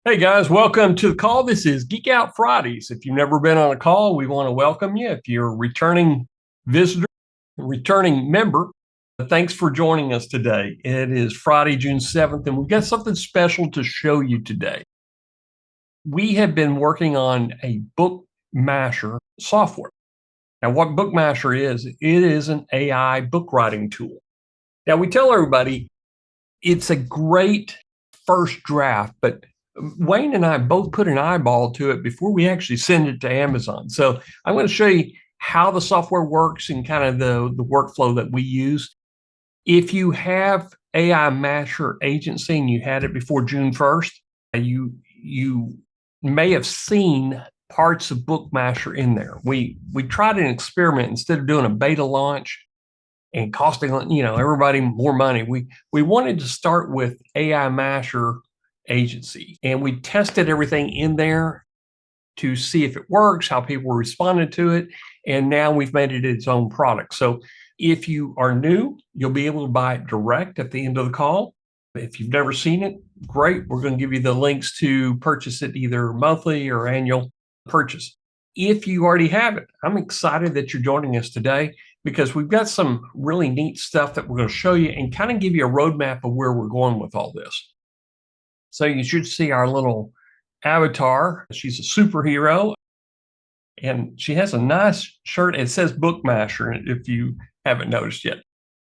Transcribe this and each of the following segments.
Hey guys, welcome to the call. This is Geek Out Fridays. If you've never been on a call, we want to welcome you. If you're a returning visitor, returning member, thanks for joining us today. It is Friday, June 7th, and we've got something special to show you today. We have been working on a BookMasher software. Now, what BookMasher is, it is an AI book writing tool. Now, we tell everybody it's a great first draft, but Wayne and I both put an eyeball to it before we actually send it to Amazon. So I'm going to show you how the software works and kind of the workflow that we use. If you have AI Masher Agency and you had it before June 1st, you may have seen parts of BookMasher in there. We tried an experiment instead of doing a beta launch and costing everybody more money. We wanted to start with AI Masher Agency, and we tested everything in there to see if it works, how people responded to it, and now we've made it its own product. So if you are new, you'll be able to buy it direct at the end of the call. If you've never seen it, great. We're going to give you the links to purchase it either monthly or annual purchase. If you already have it, I'm excited that you're joining us today because we've got some really neat stuff that we're going to show you and kind of give you a roadmap of where we're going with all this. So you should see our little avatar. She's a superhero, and she has a nice shirt. It says BookMasher if you haven't noticed yet.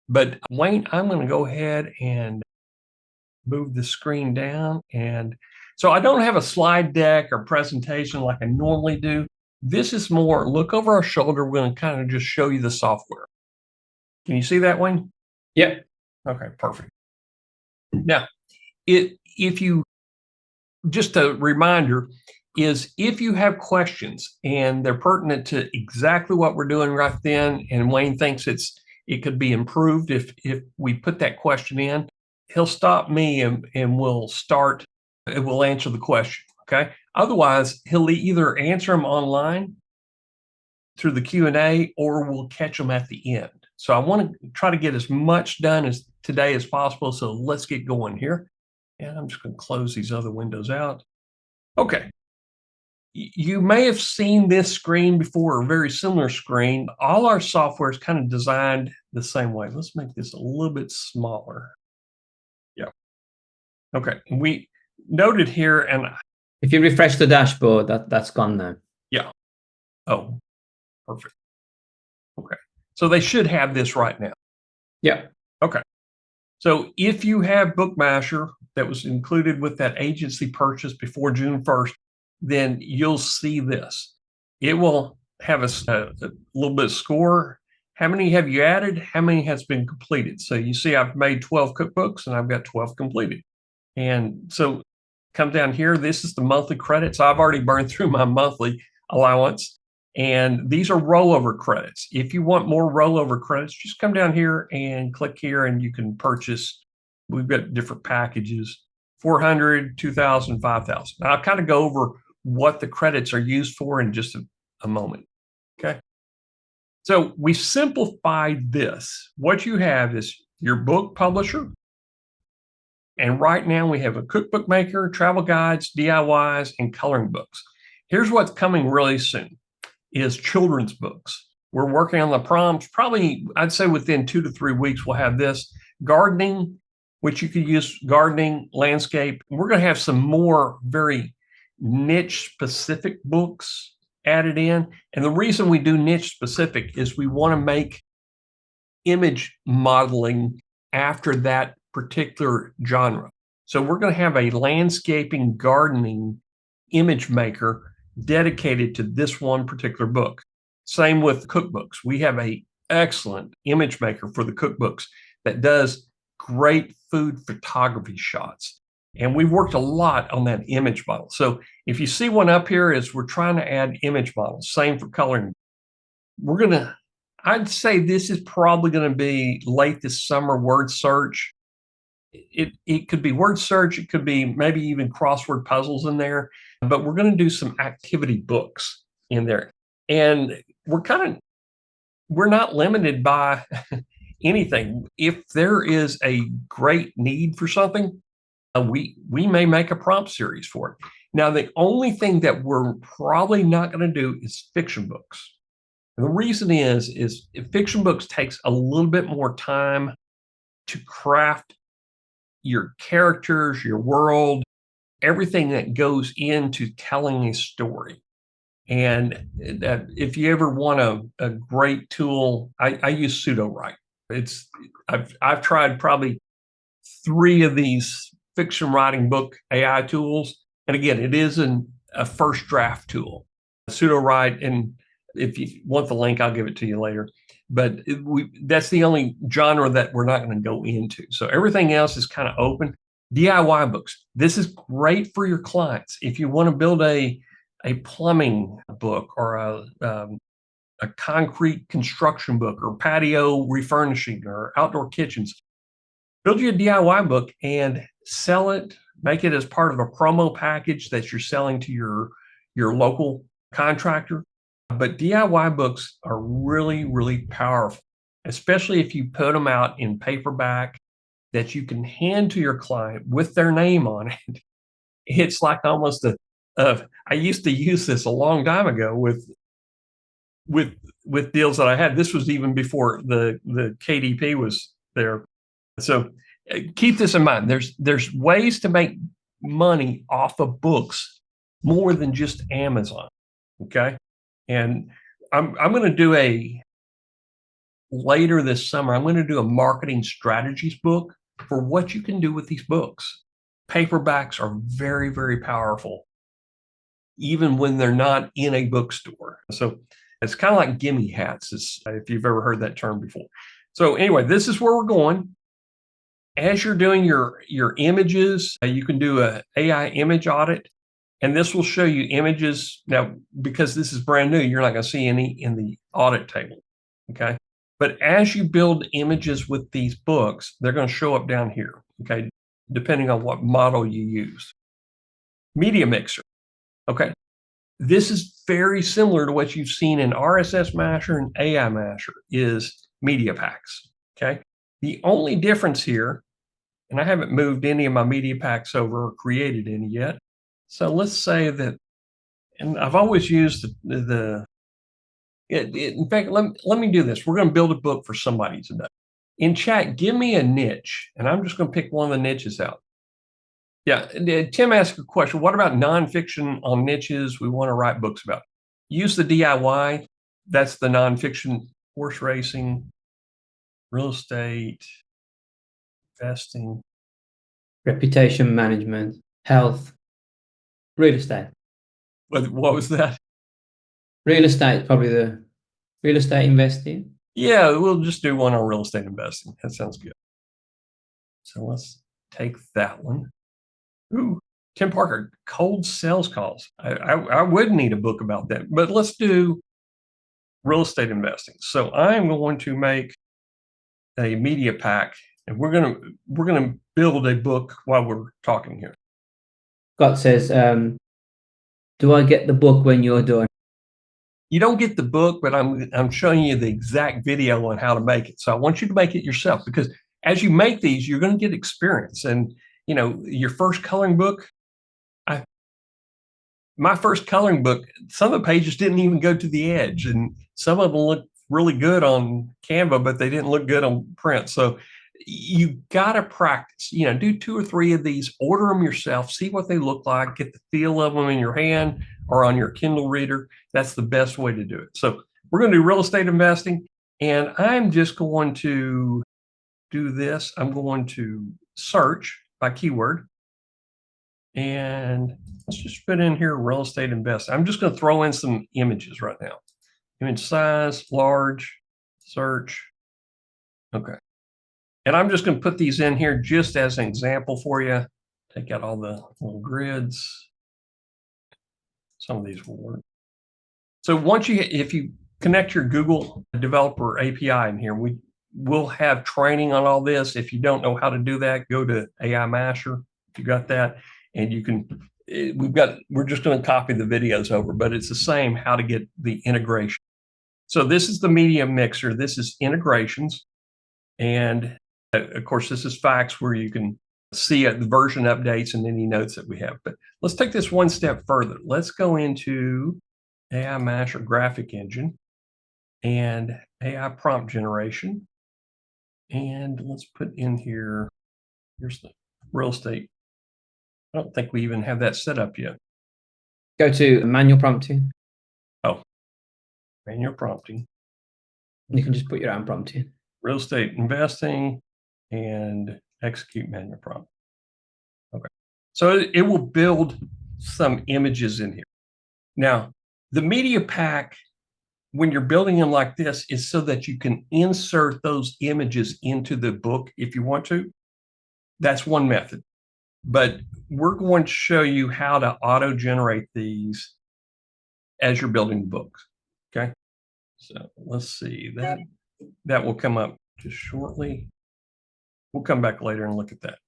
But Wayne, I'm going to go ahead and move the screen down. And so I don't have a slide deck or presentation like I normally do. This is more look over our shoulder. We're going to kind of just show you the software. Can you see that, Wayne? Yep. Okay, perfect. Now, if you, just a reminder, is if you have questions and they're pertinent to exactly what we're doing right then, and Wayne thinks it could be improved if we put that question in, he'll stop me and we'll answer the question. Okay. Otherwise, he'll either answer them online through the Q&A or we'll catch them at the end. So I want to try to get as much done as today as possible. So let's get going here. And I'm just going to close these other windows out. Okay. You may have seen this screen before, or a very similar screen. All our software is kind of designed the same way. Let's make this a little bit smaller. Yeah. Okay. We noted here, and If you refresh the dashboard, that's gone now. yeah. Oh, perfect. Okay. So they should have this right now. Yeah. Okay. So if you have BookMasher that was included with that agency purchase before June 1st, then you'll see this. It will have a little bit of score. How many have you added? How many has been completed? So you see I've made 12 cookbooks and I've got 12 completed. And so come down here. This is the monthly credits. I've already burned through my monthly allowance. And these are rollover credits. If you want more rollover credits, just come down here and click here and you can purchase. We've got different packages, 400, 2,000, 5,000. Now I'll kind of go over what the credits are used for in just a moment. Okay. So we simplified this. What you have is your book publisher. And right now we have a cookbook maker, travel guides, DIYs, and coloring books. Here's what's coming really soon is children's books. We're working on the prompts. Probably, I'd say within 2 to 3 weeks, we'll have this. Gardening, which you could use gardening, landscape. We're going to have some more very niche specific books added in. And the reason we do niche specific is we want to make image modeling after that particular genre. So we're going to have a landscaping gardening image maker dedicated to this one particular book. Same with cookbooks. We have a excellent image maker for the cookbooks that does great food photography shots. And we've worked a lot on that image model. So if you see one up here is we're trying to add image models, same for coloring. I'd say this is probably going to be late this summer word search. It could be word search. It could be maybe even crossword puzzles in there, but we're going to do some activity books in there. And we're not limited by anything. If there is a great need for something, we may make a prompt series for it. Now, the only thing that we're probably not going to do is fiction books. And the reason is if fiction books takes a little bit more time to craft your characters, your world, everything that goes into telling a story. And if you ever want a great tool, I use PseudoWrite. I've tried probably 3 of these fiction writing book AI tools. And again, it is a first draft tool, PseudoWrite. And if you want the link, I'll give it to you later. But that's the only genre that we're not going to go into. So everything else is kind of open. DIY books. This is great for your clients. If you want to build a plumbing book or a concrete construction book or patio refurnishing or outdoor kitchens, build you a DIY book and sell it, make it as part of a promo package that you're selling to your local contractor. But DIY books are really, really powerful, especially if you put them out in paperback that you can hand to your client with their name on it. It's like almost I used to use this a long time ago with deals that I had. This was even before the KDP was there. So keep this in mind. There's ways to make money off of books more than just Amazon. Okay. And I'm going to do later this summer, I'm going to do a marketing strategies book for what you can do with these books. Paperbacks are very, very powerful, even when they're not in a bookstore. So it's kind of like gimme hats, if you've ever heard that term before. So anyway, this is where we're going. As you're doing your images, you can do an AI image audit. And this will show you images. Now, because this is brand new, you're not going to see any in the audit table, okay? But as you build images with these books, they're going to show up down here, okay, depending on what model you use. Media Mixer, okay? This is very similar to what you've seen in RSS Masher and AI Masher is media packs, okay? The only difference here, and I haven't moved any of my media packs over or created any yet. So let's say that, and I've always used in fact, let me do this. We're going to build a book for somebody today. In chat, give me a niche, and I'm just going to pick one of the niches out. Yeah, Tim asked a question. What about nonfiction on niches we want to write books about? Use the DIY. That's the nonfiction: horse racing, real estate, investing, Reputation management, health, real estate. What was that? Real estate, probably the real estate investing. Yeah, we'll just do one on real estate investing. That sounds good. So let's take that one. Ooh, Tim Parker, cold sales calls. I would need a book about that, but let's do real estate investing. So I'm going to make a media pack, and we're gonna build a book while we're talking here. Scott says, do I get the book when you're done? You don't get the book, but I'm showing you the exact video on how to make it. So I want you to make it yourself, because as you make these, you're going to get experience. And your first coloring book, my first coloring book, some of the pages didn't even go to the edge, and some of them looked really good on Canva, but they didn't look good on print. So you got to practice, do 2 or 3 of these, order them yourself, see what they look like, get the feel of them in your hand or on your Kindle reader. That's the best way to do it. So we're going to do real estate investing, and I'm just going to do this. I'm going to search by keyword, and let's just put in here real estate investing. I'm just going to throw in some images right now. Image size, large, search. Okay. And I'm just going to put these in here just as an example for you. Take out all the little grids. Some of these will work. So if you connect your Google Developer API in here, we'll have training on all this. If you don't know how to do that, go to AI Masher. If you got that, and you can, we're just going to copy the videos over, but it's the same how to get the integration. So this is the media mixer. This is integrations. And of course, this is facts where you can see the version updates and any notes that we have. But let's take this one step further. Let's go into AI Masher graphic engine and AI prompt generation. And let's put in here, here's the real estate. I don't think we even have that set up yet. Go to manual prompting. Oh, manual prompting. You can just put your own prompt in. Real estate investing and execute manual prompt. Okay. So it will build some images in here. Now, the media pack, when you're building them like this, is so that you can insert those images into the book if you want to. That's one method. But we're going to show you how to auto-generate these as you're building books. Okay. So let's see, that will come up just shortly. We'll come back later and look at that.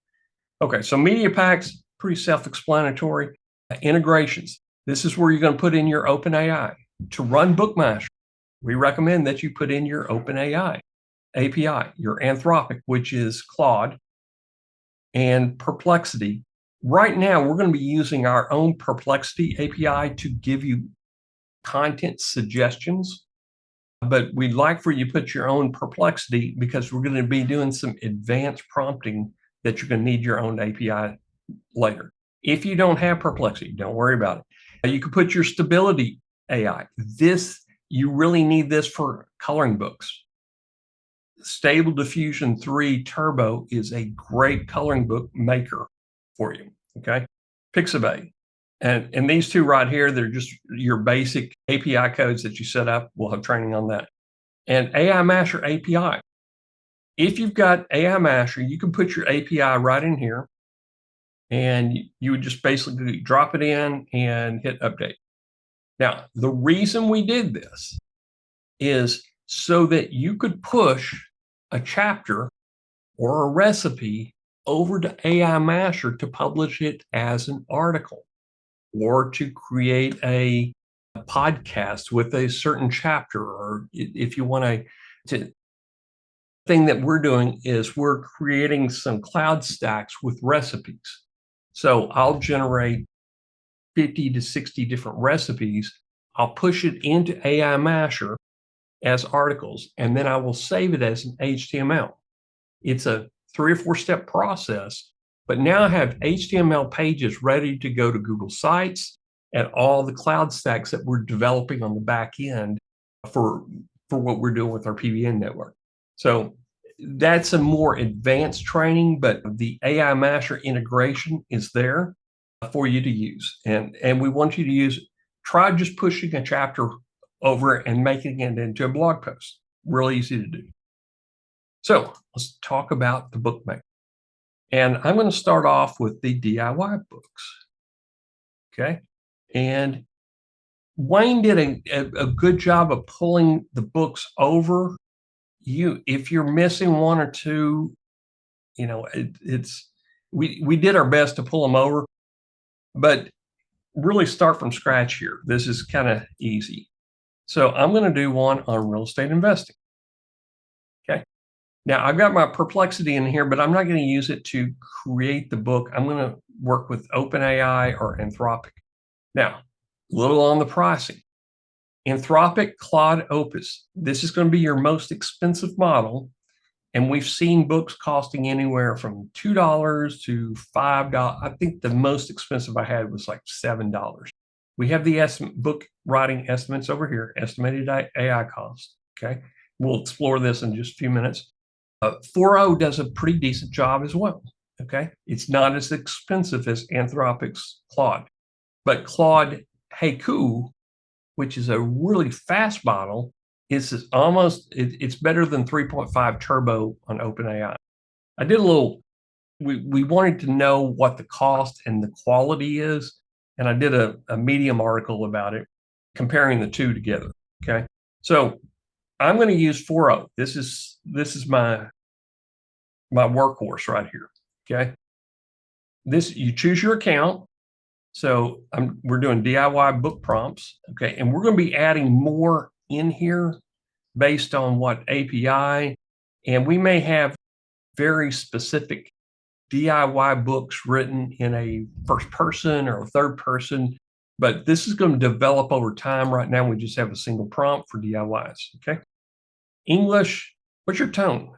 Okay, so media packs, pretty self-explanatory. Integrations. This is where you're going to put in your OpenAI. To run BookMasher, we recommend that you put in your OpenAI API, your Anthropic, which is Claude, and Perplexity. Right now, we're going to be using our own Perplexity API to give you content suggestions, but we'd like for you to put your own Perplexity because we're going to be doing some advanced prompting that you're going to need your own API later. If you don't have Perplexity, don't worry about it. You can put your Stability AI. You really need this for coloring books. Stable Diffusion 3 Turbo is a great coloring book maker for you, okay? Pixabay. And these two right here, they're just your basic API codes that you set up. We'll have training on that. And AI Masher API. If you've got AI Masher, you can put your API right in here, and you would just basically drop it in and hit update. Now, the reason we did this is so that you could push a chapter or a recipe over to AI Masher to publish it as an article, or to create a podcast with a certain chapter, or if you want to. Thing that we're doing is we're creating some cloud stacks with recipes. So I'll generate 50 to 60 different recipes. I'll push it into AI Masher as articles, and then I will save it as an HTML. It's a 3 or 4 step process, but now I have HTML pages ready to go to Google Sites and all the cloud stacks that we're developing on the back end for what we're doing with our PBN network. So that's a more advanced training, but the AI Masher integration is there for you to use. And we want you to try just pushing a chapter over and making it into a blog post. Really easy to do. So let's talk about the bookmaker. And I'm going to start off with the DIY books. Okay. And Wayne did a good job of pulling the books over. If you're missing one or two, we did our best to pull them over, but really start from scratch here. This is kind of easy. So I'm going to do one on real estate investing. Okay. Now I've got my Perplexity in here, but I'm not going to use it to create the book. I'm going to work with OpenAI or Anthropic. Now, a little on the pricing. Anthropic Claude Opus. This is going to be your most expensive model. And we've seen books costing anywhere from $2 to $5. I think the most expensive I had was like $7. We have the book writing estimates over here, estimated AI cost. Okay. We'll explore this in just a few minutes. 4.0 does a pretty decent job as well. Okay. It's not as expensive as Anthropic's Claude, but Claude Haiku, which is a really fast model, it's better than 3.5 Turbo on OpenAI. I did we wanted to know what the cost and the quality is, and I did a Medium article about it, comparing the two together. Okay, so I'm going to use 4.0. This is my workhorse right here. Okay, you choose your account. So we're doing DIY book prompts, okay, and we're going to be adding more in here based on what API, and we may have very specific DIY books written in a first person or a third person, but this is going to develop over time. Right now, we just have a single prompt for DIYs. Okay. English, what's your tone?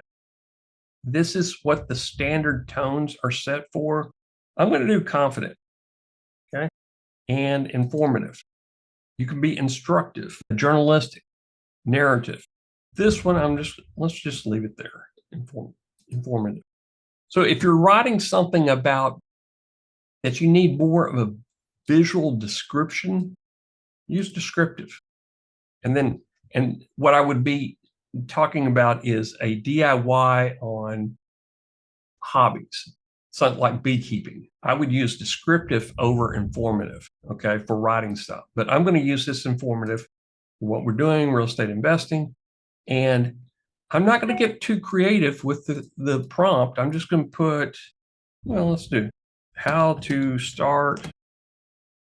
This is what the standard tones are set for. I'm going to do confident. Okay. And informative. You can be instructive, journalistic, narrative. This one, let's just leave it there. Informative. So if you're writing something about that you need more of a visual description, use descriptive. And what I would be talking about is a DIY on hobbies, something like beekeeping. I would use descriptive over informative, okay, for writing stuff. But I'm going to use this informative for what we're doing, real estate investing. And I'm not going to get too creative with the prompt. I'm just going to put, well, let's do how to start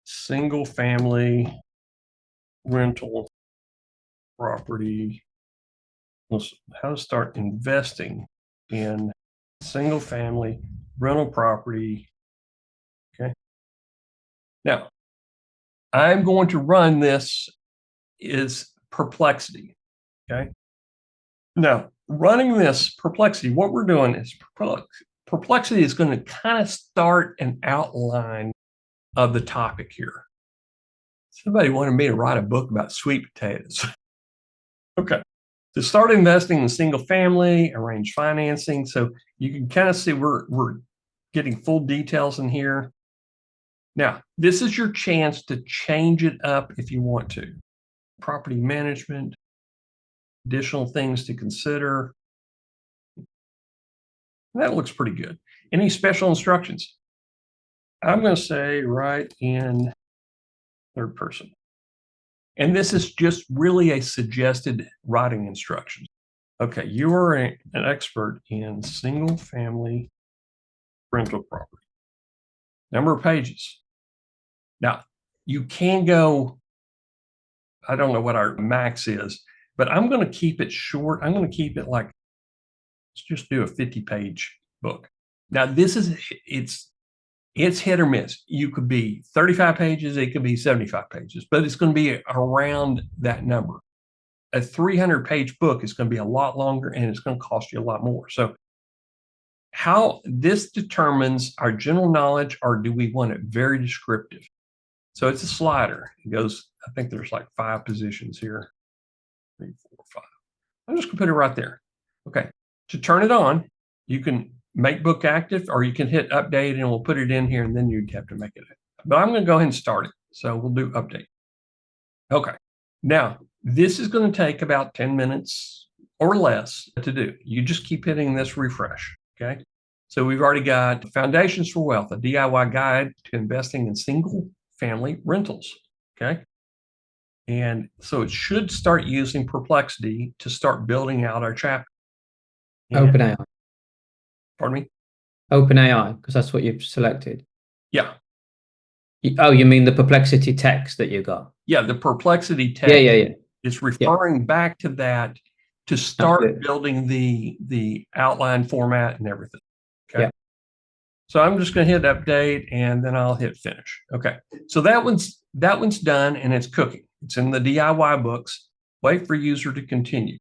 single family rental property. How to start investing in single family rental property. Okay. Now, I'm going to run this is Perplexity. Okay. Now, running this Perplexity, what we're doing is Perplexity is going to kind of start an outline of the topic here. Somebody wanted me to write a book about sweet potatoes. Okay. To start investing in single family, arrange financing. So you can kind of see we're getting full details in here. Now, this is your chance to change it up if you want to. Property management, additional things to consider. That looks pretty good. Any special instructions? I'm going to say write in third person. And this is just really a suggested writing instruction. Okay, you are an expert in single family rental property. Number of pages. Now, you can go, I don't know what our max is, but I'm going to keep it short. I'm going to keep it like, let's just do a 50-page book. Now, it's hit or miss. You could be 35 pages, it could be 75 pages, but it's going to be around that number. A 300-page book is going to be a lot longer and it's going to cost you a lot more. So how this determines our general knowledge, or do we want it very descriptive? So it's a slider. It goes, I think there's like 5 positions here. 3, 4, 5. I'm just going to put it right there. Okay. To turn it on, you can make book active, or you can hit update and we'll put it in here, and then you'd have to make it. But I'm going to go ahead and start it. So we'll do update. Okay. Now, this is going to take about 10 minutes or less to do. You just keep hitting this refresh. Okay. So we've already got Foundations for Wealth, a DIY guide to investing in single family rentals. Okay. And so it should start using Perplexity to start building out our chapter. OpenAI. Pardon me? OpenAI, because that's what you've selected. Yeah. Oh, you mean the Perplexity text that you got? Yeah, the Perplexity text is referring back to that to start building the outline format and everything. Okay. Yeah. So I'm just going to hit update and then I'll hit finish. Okay. So that one's done and it's cooking. It's in the DIY books. Wait for user to continue.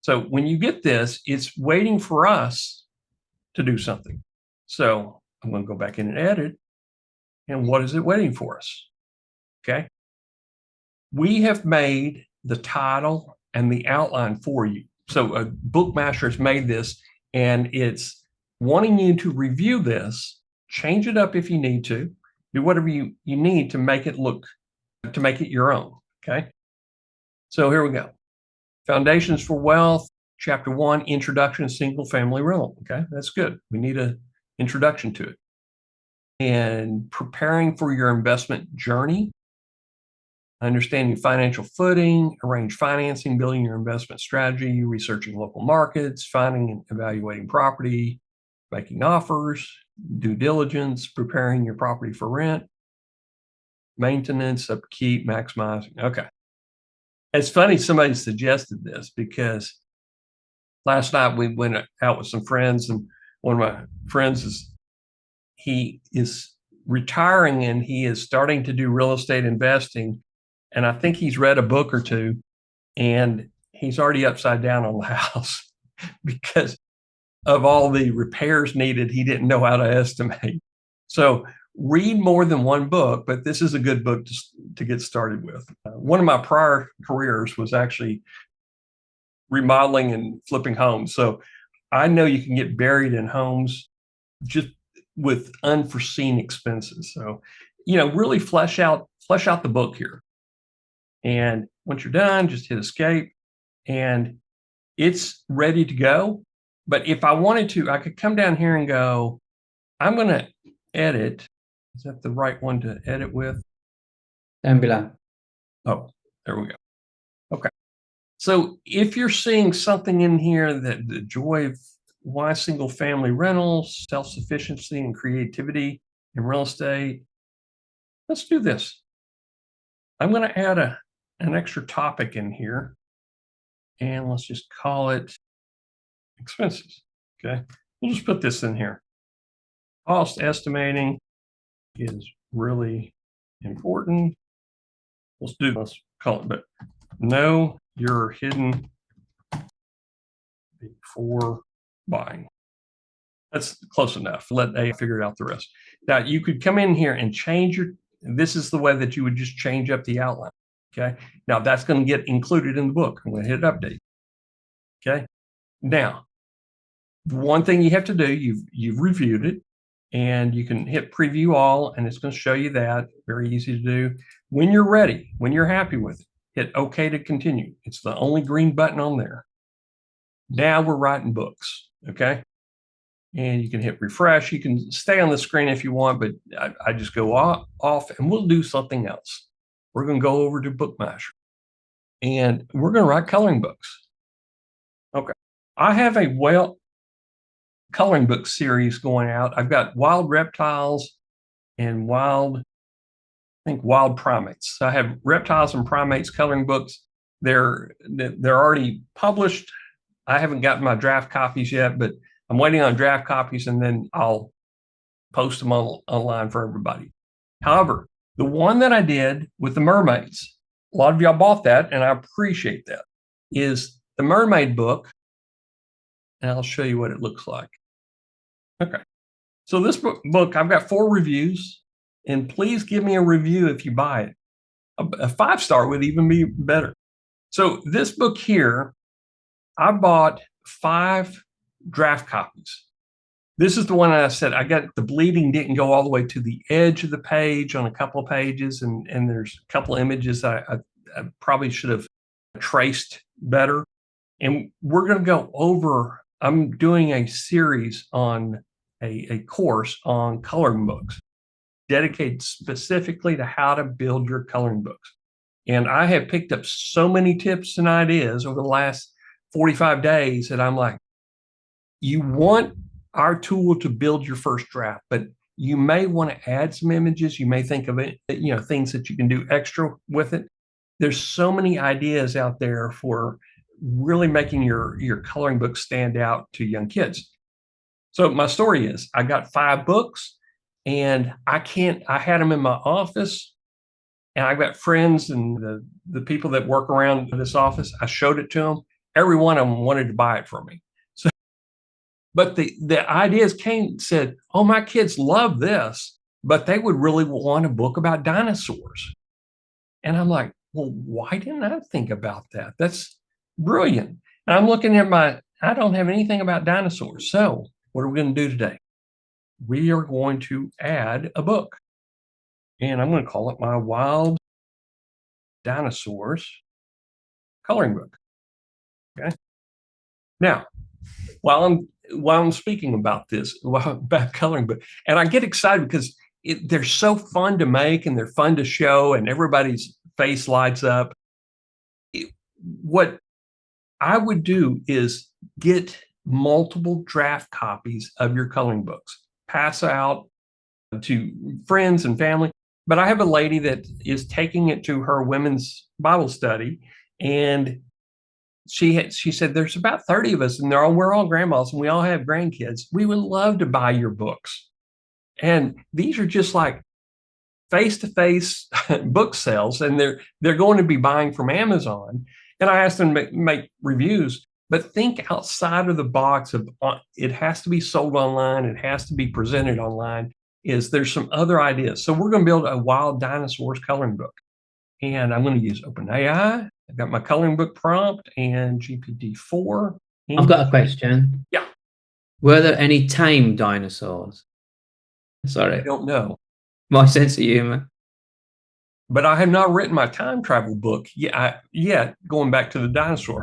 So when you get this, it's waiting for us to do something. So I'm going to go back in and edit. And what is it waiting for us? Okay. We have made the title and the outline for you. So BookMasher has made this and it's wanting you to review this, change it up if you need to, do whatever you need to make it your own. Okay. So here we go. Foundations for Wealth, Chapter 1, Introduction to Single Family Rental. Okay, that's good. We need an introduction to it. And preparing for your investment journey, understanding financial footing, arrange financing, building your investment strategy, researching local markets, finding and evaluating property, making offers, due diligence, preparing your property for rent, maintenance, upkeep, maximizing. Okay. It's funny somebody suggested this because last night we went out with some friends and one of my friends he is retiring and he is starting to do real estate investing. And I think he's read a book or two and he's already upside down on the house because of all the repairs needed. He didn't know how to estimate. So read more than one book, but this is a good book to get started with. One of my prior careers was actually remodeling and flipping homes. So I know you can get buried in homes just with unforeseen expenses. So, really flesh out the book here. And once you're done, just hit escape and it's ready to go. But if I wanted to, I could come down here and go, I'm going to edit. Is that the right one to edit with? Down below. Oh, there we go. Okay. So if you're seeing something in here that the joy of why single family rentals, self-sufficiency and creativity in real estate, let's do this. I'm going to add an extra topic in here and let's just call it expenses. Okay. We'll just put this in here. Cost estimating is really important. Let's call it, but know your hidden before buying. That's close enough. Let A figure out the rest. Now you could come in here and change this is the way that you would just change up the outline. Okay. Now that's going to get included in the book. I'm going to hit update. Okay. Now, one thing you have to do, you've reviewed it and you can hit preview all and it's going to show you that. Very easy to do. When you're ready, when you're happy with it, hit OK to continue. It's the only green button on there. Now we're writing books. Okay. And you can hit refresh. You can stay on the screen if you want, but I just go off and we'll do something else. We're going to go over to BookMasher and we're going to write coloring books. Okay. I have a coloring book series going out. I've got wild reptiles and wild primates. So I have reptiles and primates coloring books. They're already published. I haven't gotten my draft copies yet, but I'm waiting on draft copies and then I'll post them online for everybody. However, the one that I did with the mermaids, a lot of y'all bought that and I appreciate that, is the mermaid book. And I'll show you what it looks like. Okay. So this book, I've got 4 reviews and please give me a review if you buy it. A 5-star would even be better. So this book here, I bought 5 draft copies. This is the one I said I got the bleeding didn't go all the way to the edge of the page on a couple of pages, and there's a couple of images I probably should have traced better. And we're going to go over. I'm doing a series on a course on coloring books, dedicated specifically to how to build your coloring books. And I have picked up so many tips and ideas over the last 45 days that I'm like, you want our tool to build your first draft, but you may want to add some images. You may think of it, things that you can do extra with it. There's so many ideas out there for really making your coloring book stand out to young kids. So my story is I got 5 books and I had them in my office and I've got friends and the people that work around this office. I showed it to them. Every one of them wanted to buy it from me. But the ideas said, oh, my kids love this, but they would really want a book about dinosaurs. And I'm like, well, why didn't I think about that? That's brilliant. And I'm looking at I don't have anything about dinosaurs. So what are we going to do today? We are going to add a book. And I'm going to call it my Wild Dinosaurs Coloring Book. Okay. Now, while I'm speaking about about coloring book, and I get excited because they're so fun to make and they're fun to show and everybody's face lights up. What I would do is get multiple draft copies of your coloring books, pass out to friends and family. But I have a lady that is taking it to her women's Bible study, and she said, there's about 30 of us and we're all grandmas and we all have grandkids. We would love to buy your books. And these are just like face-to-face book sales, and they're going to be buying from Amazon. And I asked them to make reviews, but think outside of the box of it has to be sold online, it has to be presented online. There's some other ideas. So we're going to build a wild dinosaurs coloring book. And I'm going to use OpenAI. I've got my coloring book prompt and GPT-4. I've got a question. Yeah. Were there any tame dinosaurs? Sorry. I don't know. My sense of humor. But I have not written my time travel book yet, going back to the dinosaur.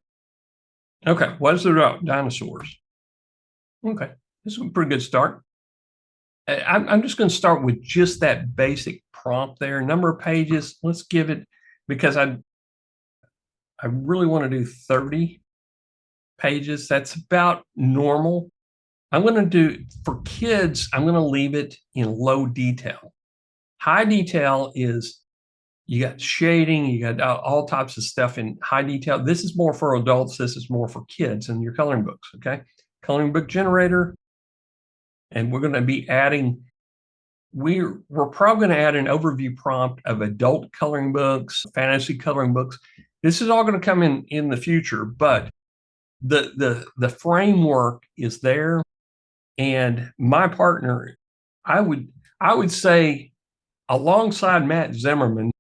Okay, what is it about? Dinosaurs. Okay, this is a pretty good start. I'm just going to start with just that basic prompt there. Number of pages, let's give it, because I really want to do 30 pages. That's about normal. I'm going to do, for kids, I'm going to leave it in low detail. High detail is, you got shading, you got all types of stuff in high detail. This is more for adults. This is more for kids and your coloring books, okay? Coloring book generator. And we're going to be adding, we're probably going to add an overview prompt of adult coloring books, fantasy coloring books. This is all going to come in the future, but the framework is there. And my partner, I would say, alongside Matt Zimmerman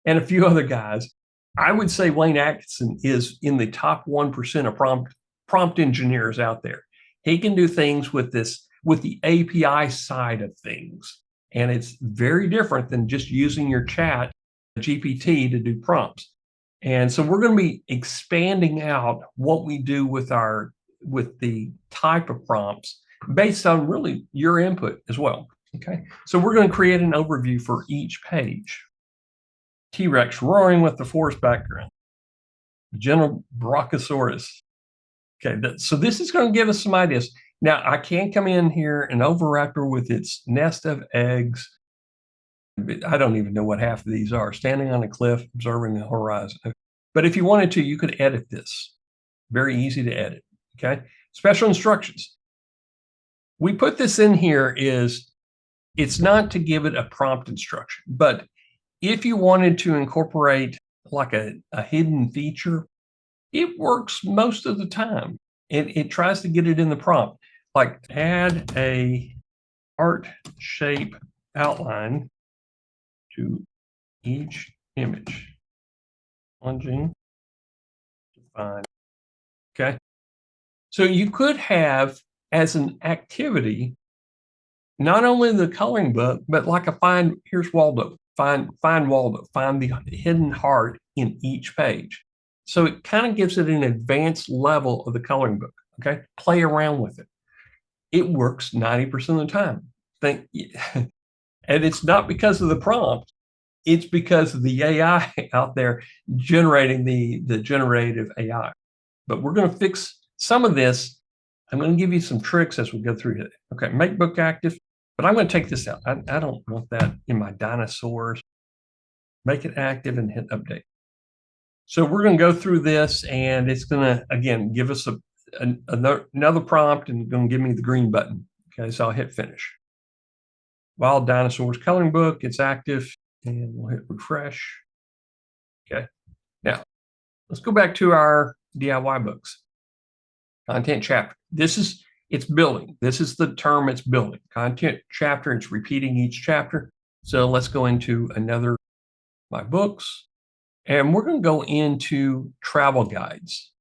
and a few other guys, I would say Wayne Atkinson is in the top 1% of prompt engineers out there. He can do things with the API side of things. And it's very different than just using your chat GPT to do prompts. And so we're going to be expanding out what we do with the type of prompts based on really your input as well. Okay, so we're going to create an overview for each page. T-Rex roaring with the forest background. General Brachiosaurus. Okay, so this is going to give us some ideas. Now, I can come in here and Oviraptor with its nest of eggs. I don't even know what half of these are. Standing on a cliff, observing the horizon. But if you wanted to, you could edit this. Very easy to edit, okay? Special instructions. We put this in here it's not to give it a prompt instruction, but if you wanted to incorporate like a hidden feature, it works most of the time. It tries to get it in the prompt, like add a heart shape outline to each image. Plunging, define. Okay. So you could have as an activity, not only the coloring book, but like here's Waldo. Find Waldo, find the hidden heart in each page. So it kind of gives it an advanced level of the coloring book, okay? Play around with it. It works 90% of the time. And it's not because of the prompt, it's because of the AI out there generating the generative AI. But we're going to fix some of this. I'm going to give you some tricks as we go through it. Okay, make book active. But I'm going to take this out. I don't want that in my dinosaurs. Make it active and hit update. So we're going to go through this, and it's going to, again, give us another prompt and going to give me the green button. Okay, so I'll hit finish. Wild Dinosaurs coloring book, it's active, and we'll hit refresh. Okay, now let's go back to our DIY books. Content chapter. It's building. This is the term it's building. Content chapter, it's repeating each chapter. So let's go into my books, and we're going to go into travel guides.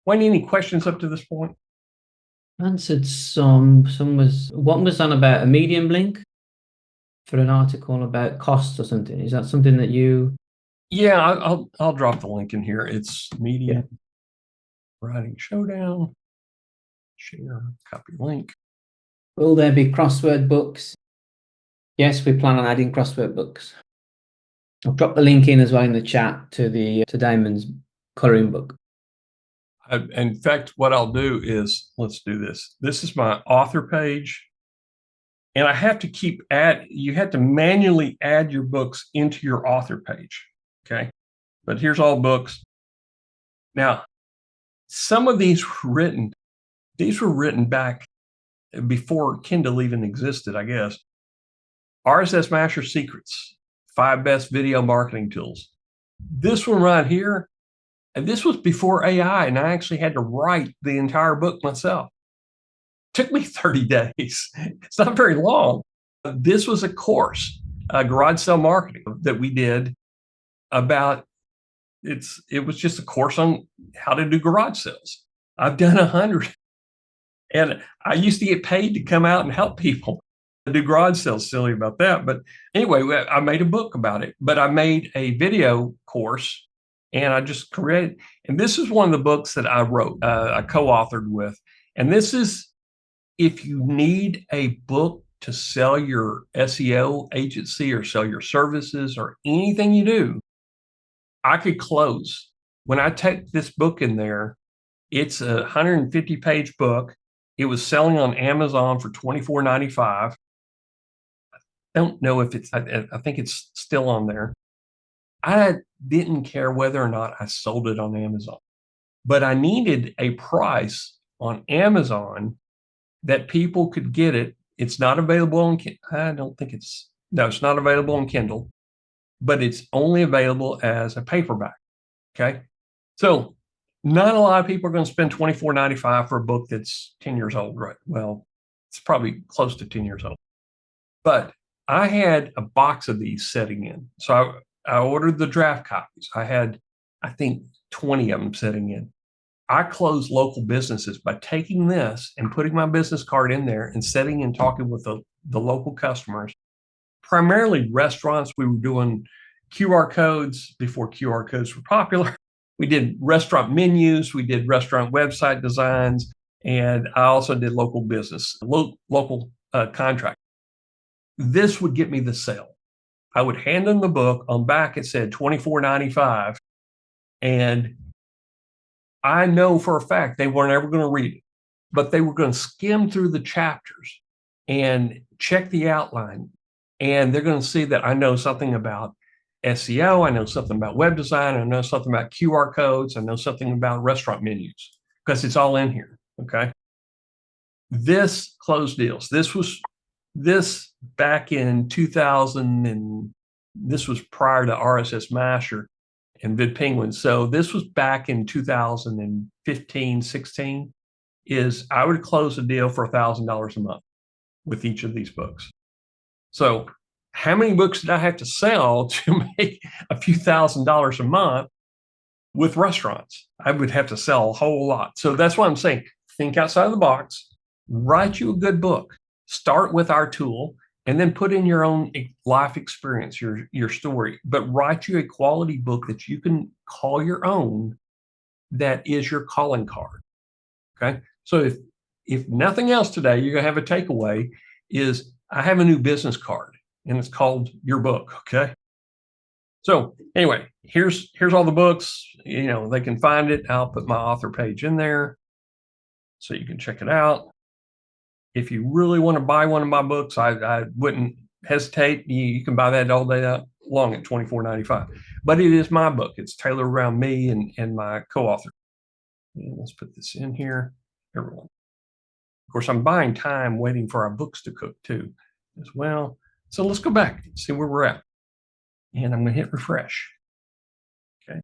Wayne, any questions up to this point? Answered some. One was on about a Medium link for an article about costs or something. Is that something that you? Yeah, I'll drop the link in here. It's Medium Writing Showdown. Share, copy link. Will there be crossword books? Yes, we plan on adding crossword books. I'll drop the link in as well in the chat to Damon's coloring book. In fact, what I'll do is, let's do this. This is my author page. And I have to you have to manually add your books into your author page. Okay. But here's all books. Now, some of these were written back before Kindle even existed, I guess. RSS Master Secrets, 5 Best Video Marketing Tools. This one right here, and this was before AI, and I actually had to write the entire book myself. Took me 30 days. It's not very long. This was a course, garage sale marketing that we did about it was just a course on how to do garage sales. I've done 100, and I used to get paid to come out and help people do garage sales. Silly about that, but anyway, I made a book about it. But I made a video course, and I just created. And this is one of the books that I wrote, I co-authored with. And this is if you need a book to sell your SEO agency or sell your services or anything you do, I could close. When I take this book in there, it's a 150-page book. It was selling on Amazon for $24.95. I don't know if I think it's still on there. I didn't care whether or not I sold it on Amazon, but I needed a price on Amazon that people could get it. It's not available on, I don't think it's, no, it's not available on Kindle, but it's only available as a paperback. Okay. So not a lot of people are going to spend $24.95 for a book that's 10 years old, right? Well, it's probably close to 10 years old. But I had a box of these setting in. So I ordered the draft copies. I had, I think, 20 of them setting in. I closed local businesses by taking this and putting my business card in there and setting and talking with the local customers, primarily restaurants. We were doing QR codes before QR codes were popular. We did restaurant menus, we did restaurant website designs, and I also did local business, local contract. This would get me the sale. I would hand them the book. On back, it said $24.95, and I know for a fact they weren't ever going to read it, but they were going to skim through the chapters and check the outline, and they're going to see that I know something about SEO, I know something about web design, I know something about QR codes, I know something about restaurant menus, because it's all in here. Okay. This closed deals. This back in 2000, and this was prior to RSS Master and VidPenguin. So this was back in 2015, 16, is I would close a deal for $1,000 a month with each of these books. So how many books did I have to sell to make a few $1,000s a month with restaurants? I would have to sell a whole lot. So that's why I'm saying, think outside of the box, write you a good book, start with our tool, and then put in your own life experience, your story, but write you a quality book that you can call your own, that is your calling card. Okay. So if nothing else today, you're going to have a takeaway is I have a new business card, and it's called your book. Okay. So anyway, here's all the books, they can find it. I'll put my author page in there so you can check it out. If you really want to buy one of my books, I wouldn't hesitate. You can buy that all day long at $24.95. But it is my book. It's tailored around me and my co-author. And let's put this in here, everyone. Of course, I'm buying time waiting for our books to cook too, as well. So let's go back and see where we're at. And I'm going to hit refresh. Okay.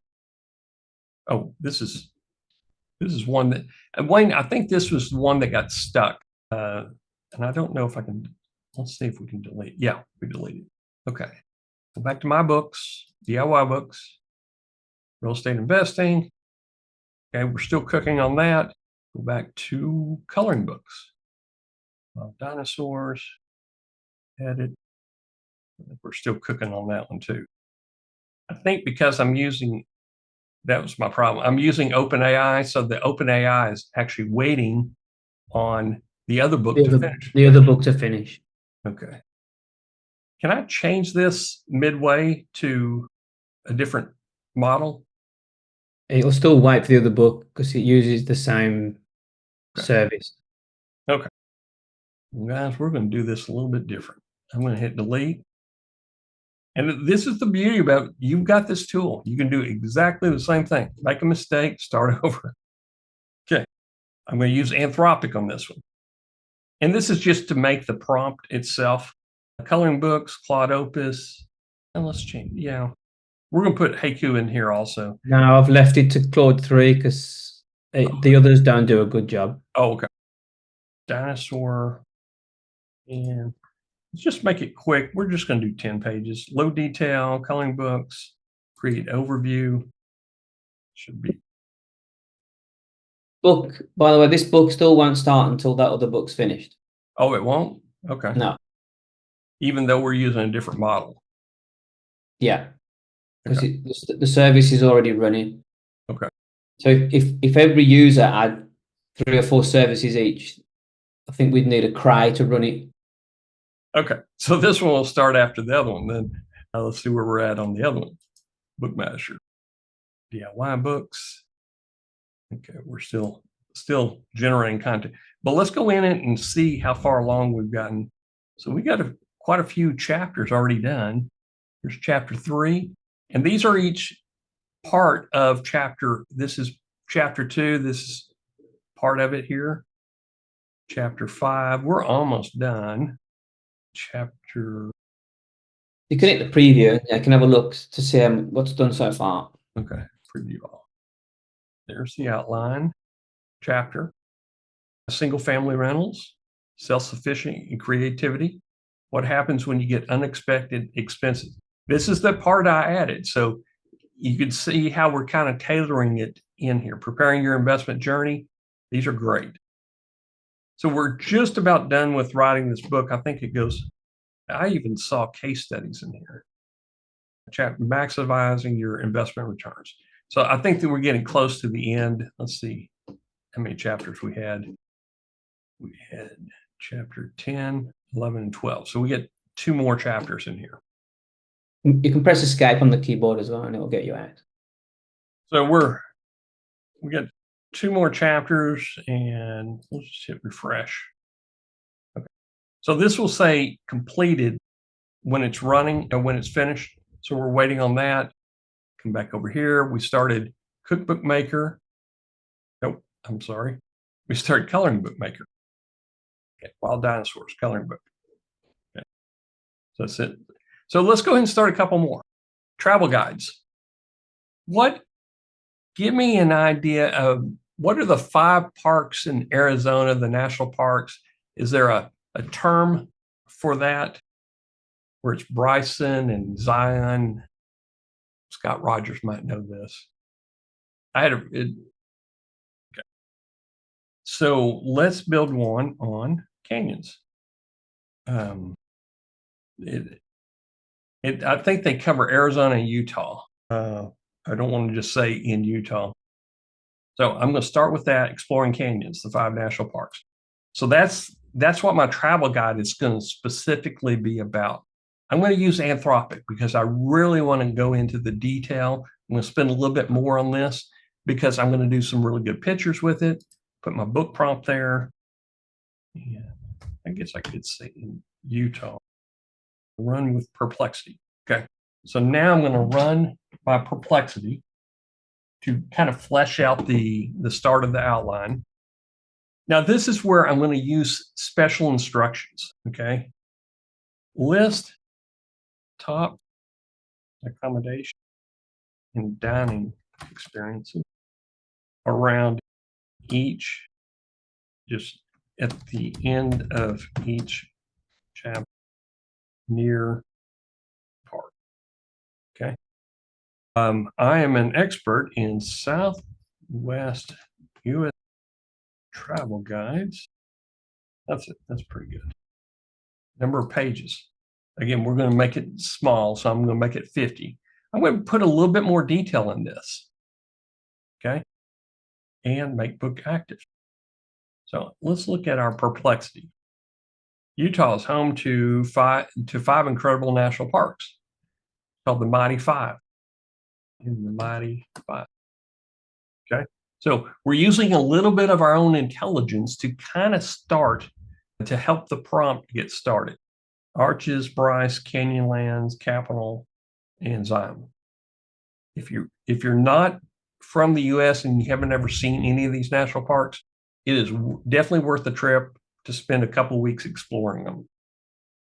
Oh, this is one that, Wayne, I think this was the one that got stuck. And I don't know if I can, let's see if we can delete. Yeah, we deleted. Okay. Go back to my books, DIY books, real estate investing. Okay, we're still cooking on that. Go back to coloring books. Dinosaurs, edit. We're still cooking on that one too. I think because that was my problem. I'm using OpenAI, so the OpenAI is actually waiting on the other book to finish. The other book to finish. Okay. Can I change this midway to a different model? It'll still wait for the other book because it uses the same service. Okay. Well, guys, we're going to do this a little bit different. I'm going to hit delete. And this is the beauty about it. You've got this tool. You can do exactly the same thing. Make a mistake, start over. Okay. I'm going to use Anthropic on this one. And this is just to make the prompt itself. Coloring books, Claude Opus. And let's change. Yeah. We're going to put Haiku in here also. Now I've left it to Claude 3 because the others don't do a good job. Oh, okay. Dinosaur. And let's just make it quick. We're just going to do 10 pages. Low detail, coloring books, create overview. Should be. Book, by the way, this book still won't start until that other book's finished. Oh, it won't? Okay. No. Even though we're using a different model. Yeah. Because the service is already running. Okay. So if every user had 3 or 4 services each, I think we'd need a cry to run it. Okay. So this one will start after the other one. Then let's see where we're at on the other one. BookMasher. DIY books. Okay, we're still generating content. But let's go in it and see how far along we've gotten. So we got quite a few chapters already done. Here's chapter 3. And these are each part of chapter. This is chapter 2. This is part of it here. Chapter 5. We're almost done. Chapter. You can hit the preview. I can have a look to see what's done so far. Okay, preview all. There's the outline. Chapter. Single family rentals, self-sufficient and creativity. What happens when you get unexpected expenses? This is the part I added. So you can see how we're kind of tailoring it in here. Preparing your investment journey. These are great. So we're just about done with writing this book. I think it goes, I even saw case studies in here. Maximizing your investment returns. So I think that we're getting close to the end. Let's see how many chapters we had. We had chapter 10, 11, and 12. So we get 2 more chapters in here. You can press escape on the keyboard as well, and it'll get you out. So we got 2 more chapters, and we'll just hit refresh. Okay. So this will say completed when it's running and when it's finished. So we're waiting on that. Come back over here. We started Cookbook Maker. Nope, I'm sorry. We started Coloring Book Maker. Okay, Wild Dinosaurs, Coloring Book. Okay. So that's it. So let's go ahead and start a couple more. Travel guides. Give me an idea of what are the 5 parks in Arizona, the national parks? Is there a term for that? Where it's Bryson and Zion. Scott Rogers might know this. Okay. So let's build one on canyons. I think they cover Arizona and Utah. I don't want to just say in Utah. So I'm going to start with that, exploring canyons, the 5 national parks. So that's what my travel guide is going to specifically be about. I'm going to use Anthropic because I really want to go into the detail. I'm going to spend a little bit more on this because I'm going to do some really good pictures with it. Put my book prompt there. Yeah, I guess I could say in Utah. Run with perplexity. Okay. So now I'm going to run by perplexity to kind of flesh out the start of the outline. Now, this is where I'm going to use special instructions. Okay. List top accommodation and dining experiences around each, just at the end of each chapter near park. Okay. I am an expert in Southwest U.S. travel guides. That's it. That's pretty good. Number of pages. Again, we're going to make it small, so I'm going to make it 50. I'm going to put a little bit more detail in this. Okay. And make book active. So let's look at our perplexity. Utah is home to five incredible national parks called the Mighty Five. In the Mighty Five. Okay. So we're using a little bit of our own intelligence to kind of start to help the prompt get started. Arches, Bryce, Canyonlands, Capitol, and Zion. If you're not from the U.S. and you haven't ever seen any of these national parks, it is definitely worth the trip to spend a couple of weeks exploring them.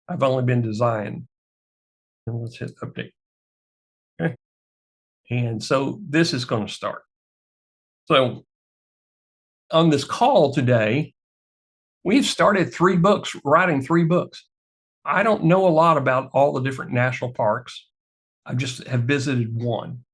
I've only been to Zion. And let's hit update. Okay. And so this is going to start. So on this call today, we've started writing 3 books. I don't know a lot about all the different national parks. I just have visited one.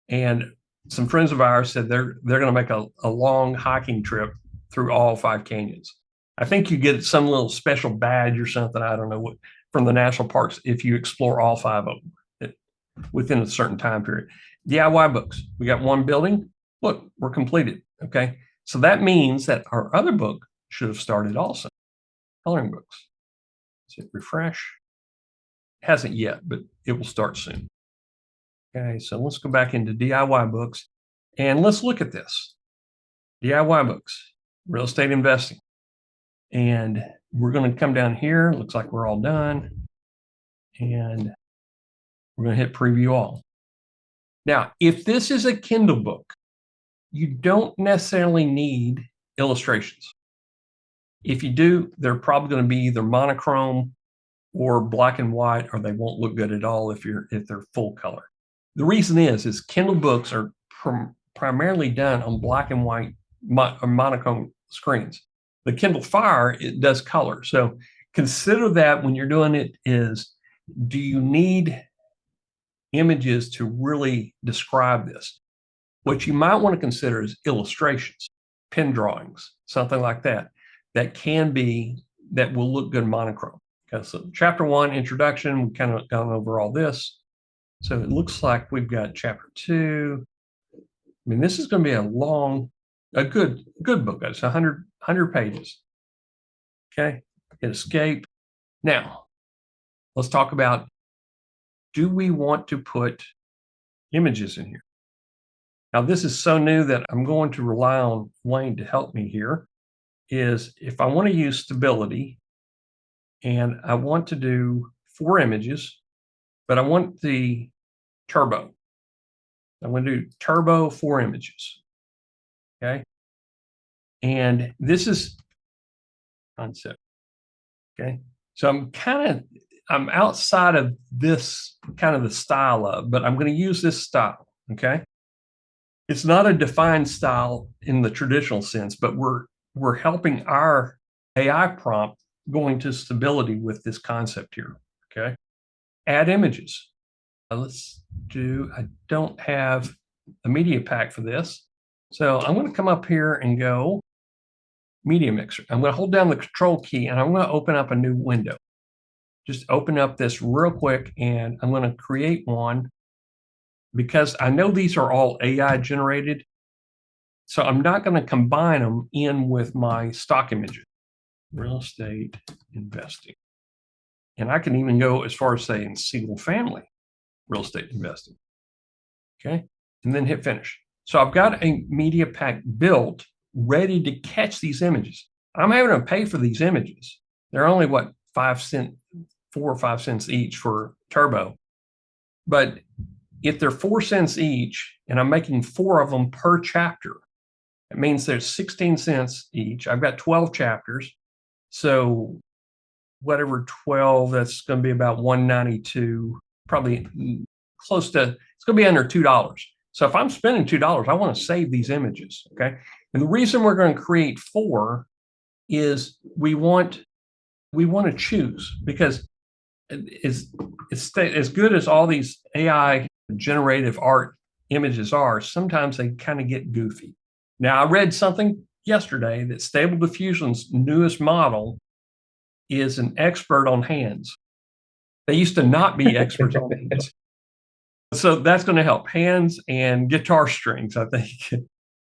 And some friends of ours said they're going to make a long hiking trip through all 5 canyons. I think you get some little special badge or something, I don't know what, from the national parks if you explore all 5 of them within a certain time period. DIY books. We got 1 building. Look, we're completed. Okay. So that means that our other book should have started also. Coloring books. Let's hit refresh. It hasn't yet, but it will start soon. Okay, so let's go back into DIY books and let's look at this. DIY books, real estate investing. And we're going to come down here. Looks like we're all done. And we're going to hit preview all. Now, if this is a Kindle book, you don't necessarily need illustrations. If you do, they're probably going to be either monochrome or black and white, or they won't look good at all if they're full color. The reason is Kindle books are primarily done on black and white monochrome screens. The Kindle Fire, it does color. So consider that when you're doing it is, do you need images to really describe this? What you might want to consider is illustrations, pen drawings, something like that, that will look good monochrome. Okay, so chapter 1, introduction, we've kind of gone over all this. So it looks like we've got chapter 2. I mean, this is going to be a good book. It's 100 pages. Okay, hit escape. Now, let's talk about, do we want to put images in here? Now, this is so new that I'm going to rely on Wayne to help me here, is if I want to use stability and I want to do 4 images, but I want the turbo. I'm going to do turbo 4 images. Okay. And this is concept. Okay. So I'm outside of this kind of the style of, but I'm going to use this style. Okay. It's not a defined style in the traditional sense, but we're helping our AI prompt going to stability with this concept here. Okay. Add images. I don't have a media pack for this. So I'm going to come up here and go media mixer. I'm going to hold down the control key and I'm going to open up a new window. Just open up this real quick and I'm going to create one because I know these are all AI generated. So I'm not going to combine them in with my stock images. Real estate investing. And I can even go as far as saying single family real estate investing. Okay. And then hit finish. So I've got a media pack built ready to catch these images. I'm having to pay for these images. They're only 4 or 5 cents each for turbo. But if they're 4 cents each and I'm making 4 of them per chapter, it means there's 16 cents each. I've got 12 chapters. So whatever 12, that's going to be about $1.92, probably close to, it's going to be under $2. So if I'm spending $2, I want to save these images. Okay. And the reason we're going to create 4 is we want to choose, because it's as good as all these AI generative art images are, sometimes they kind of get goofy. Now, I read something yesterday that Stable Diffusion's newest model is an expert on hands. They used to not be experts on hands. So that's going to help hands and guitar strings, I think.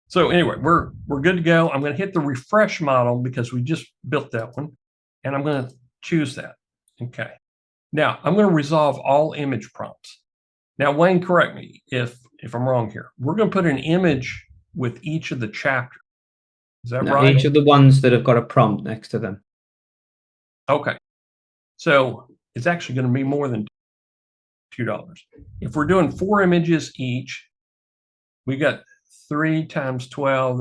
So anyway, we're good to go. I'm going to hit the refresh model because we just built that one, and I'm going to choose that. Okay. Now I'm going to resolve all image prompts. Now, Wayne, correct me if I'm wrong here. We're going to put an image with each of the chapters. Is that right? Each of the ones that have got a prompt next to them. Okay. So it's actually going to be more than $2. If we're doing 4 images each, we got 3 times 12,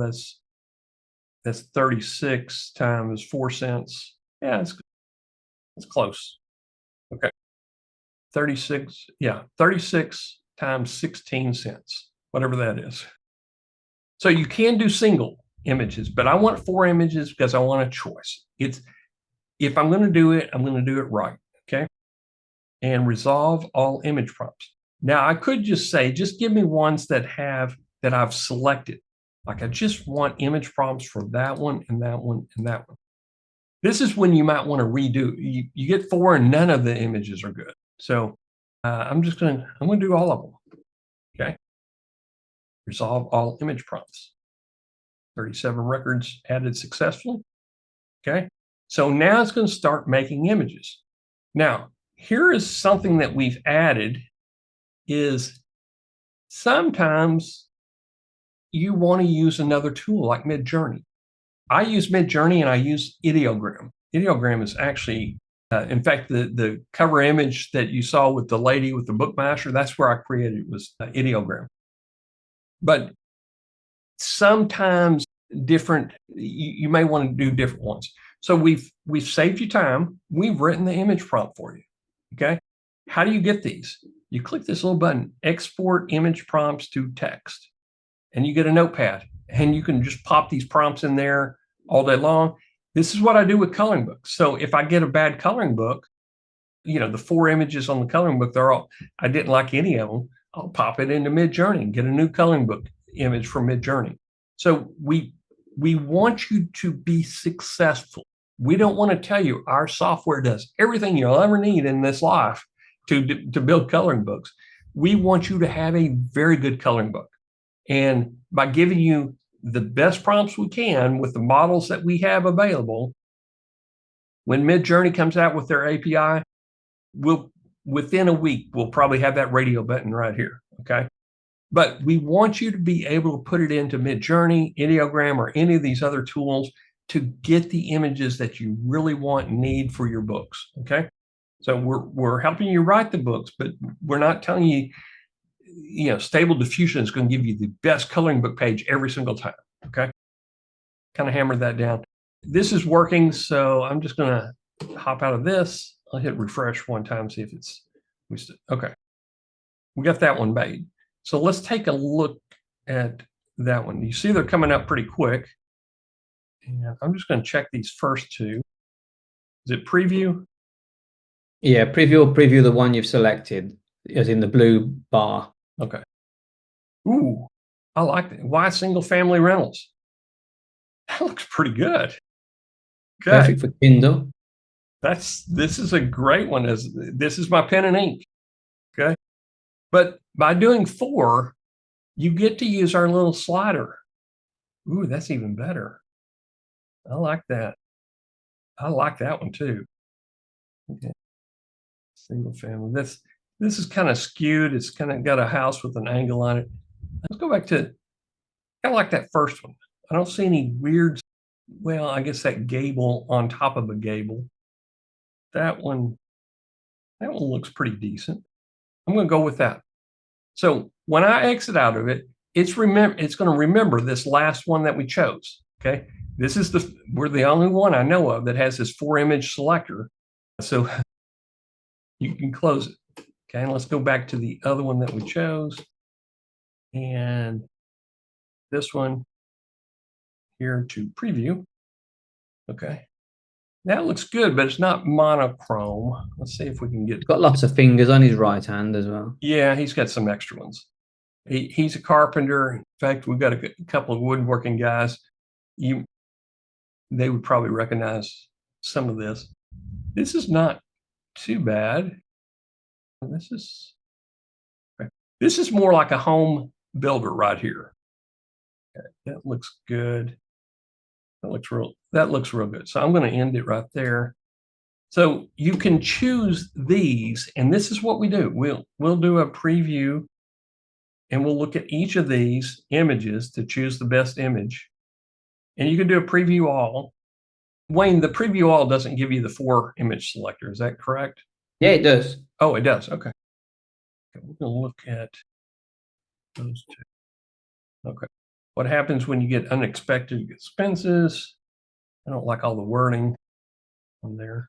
that's 36 times 4 cents. Yeah, it's close. Okay. 36, yeah, 36 times 16 cents, whatever that is. So you can do single images, but I want 4 images because I want a choice. If I'm going to do it, I'm going to do it right. Okay. And resolve all image prompts. Now I could just say, just give me ones that I've selected. Like I just want image prompts for that one and that one and that one. This is when you might want to redo. You get 4 and none of the images are good. So I'm going to do all of them. Okay. Resolve all image prompts. 37 records added successfully. Okay. So now it's going to start making images. Now, here is something that we've added is sometimes you want to use another tool like Midjourney. I use Midjourney and I use Ideogram. Ideogram is actually, in fact, the cover image that you saw with the lady with the BookMasher, that's where I created it, was Ideogram. But sometimes you may want to do different ones. So we've saved you time. We've written the image prompt for you. Okay. How do you get these? You click this little button, export image prompts to text, and you get a notepad, and you can just pop these prompts in there all day long. This is what I do with coloring books. So if I get a bad coloring book, the 4 images on the coloring book, I didn't like any of them. I'll pop it into Midjourney and get a new coloring book image from Midjourney. So we want you to be successful. We don't want to tell you our software does everything you'll ever need in this life to build coloring books. We want you to have a very good coloring book. And by giving you the best prompts we can with the models that we have available, when Midjourney comes out with their API, within a week, we'll probably have that radio button right here. Okay. But we want you to be able to put it into Midjourney, Ideogram, or any of these other tools to get the images that you really want and need for your books. Okay. So we're helping you write the books, but we're not telling you, Stable Diffusion is going to give you the best coloring book page every single time. Okay. Kind of hammered that down. This is working. So I'm just going to hop out of this. I'll hit refresh one time, see if okay. We got that one made. So let's take a look at that one. You see they're coming up pretty quick. And I'm just going to check these first 2. Is it preview? Yeah, preview the one you've selected, as in the blue bar. Okay. Ooh, I like that. Why single family rentals? That looks pretty good. Okay. Perfect for Kindle. This is a great one. This is my pen and ink. Okay. But by doing 4, you get to use our little slider. Ooh, that's even better. I like that. I like that one too. Okay. Single family. This is kind of skewed. It's kind of got a house with an angle on it. Let's go back to kind of like that first one. I don't see any weird, well, I guess that gable on top of a gable. That one looks pretty decent. I'm going to go with that. So when I exit out of it, it's going to remember this last one that we chose. Okay. We're the only one I know of that has this 4 image selector. So you can close it. Okay. And let's go back to the other one that we chose. And this one here to preview. Okay. That looks good, but it's not monochrome. Let's see if we can get. He's got lots of fingers on his right hand as well. Yeah, he's got some extra ones. He's a carpenter. In fact, we've got a couple of woodworking guys. They would probably recognize some of this. This is not too bad. This is more like a home builder right here. Okay, that looks good. That looks real good. So I'm going to end it right there. So you can choose these, and this is what we do. We'll do a preview, and we'll look at each of these images to choose the best image. And you can do a preview all. Wayne, the preview all doesn't give you the 4 image selector. Is that correct? Yeah, it does. Oh, it does. Okay. We're going to look at those two. Okay. What happens when you get unexpected expenses? I don't like all the wording on there.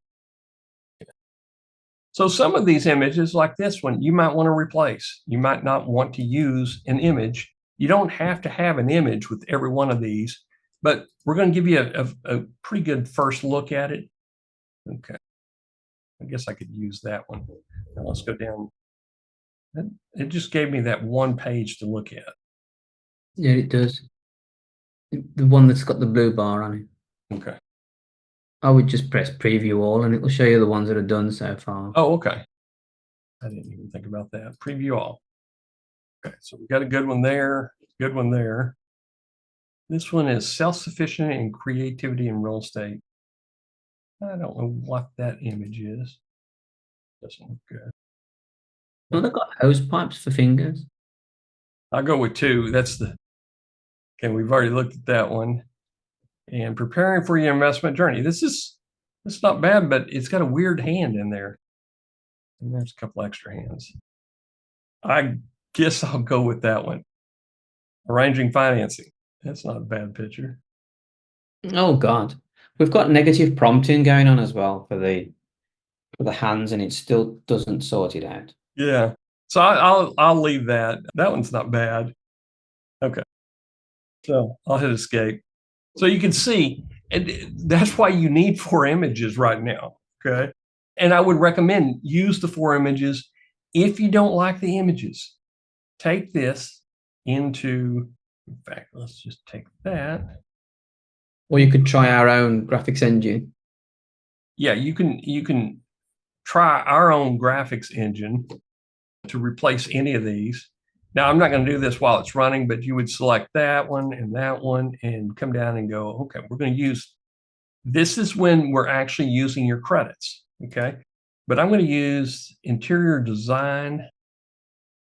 So some of these images, like this one, you might want to replace. You might not want to use an image. You don't have to have an image with every one of these, but we're going to give you a pretty good first look at it. Okay. I guess I could use that one. Now let's go down. It just gave me that one page to look at. Yeah, it does. The one that's got the blue bar on it. Okay. I would just press preview all and it will show you the ones that are done so far. Oh, okay. I didn't even think about that. Preview all. Okay, so we got a good one there. Good one there. This one is self-sufficient in creativity and real estate. I don't know what that image is. Doesn't look good. Well, they've got hose pipes for fingers. I'll go with 2. That's the, okay, we've already looked at that one. And preparing for your investment journey. It's not bad, but it's got a weird hand in there. And there's a couple extra hands. I guess I'll go with that one. Arranging financing. That's not a bad picture. Oh God. We've got negative prompting going on as well for the hands, and it still doesn't sort it out. Yeah. So I'll leave that. That one's not bad. Okay. So I'll hit escape. So you can see, and that's why you need 4 images right now. Okay. And I would recommend use the 4 images. If you don't like the images, take this into, in fact, let's just take that. Or you could try our own graphics engine. Yeah, you can try our own graphics engine to replace any of these. Now, I'm not going to do this while it's running, but you would select that one and come down and go, okay, we're going to use, this is when we're actually using your credits, okay? But I'm going to use interior design.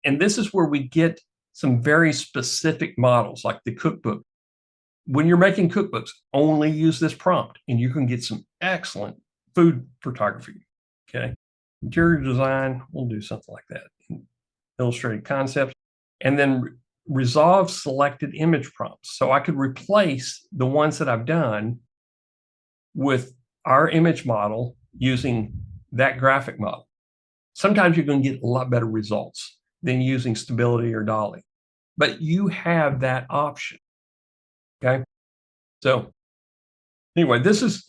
And this is where we get some very specific models like the cookbook. When you're making cookbooks, only use this prompt and you can get some excellent food photography, okay? Interior design, we'll do something like that. Illustrated concepts, and then resolve selected image prompts. So I could replace the ones that I've done with our image model using that graphic model. Sometimes you're going to get a lot better results than using Stability or Dolly, but you have that option. Okay. So anyway, this is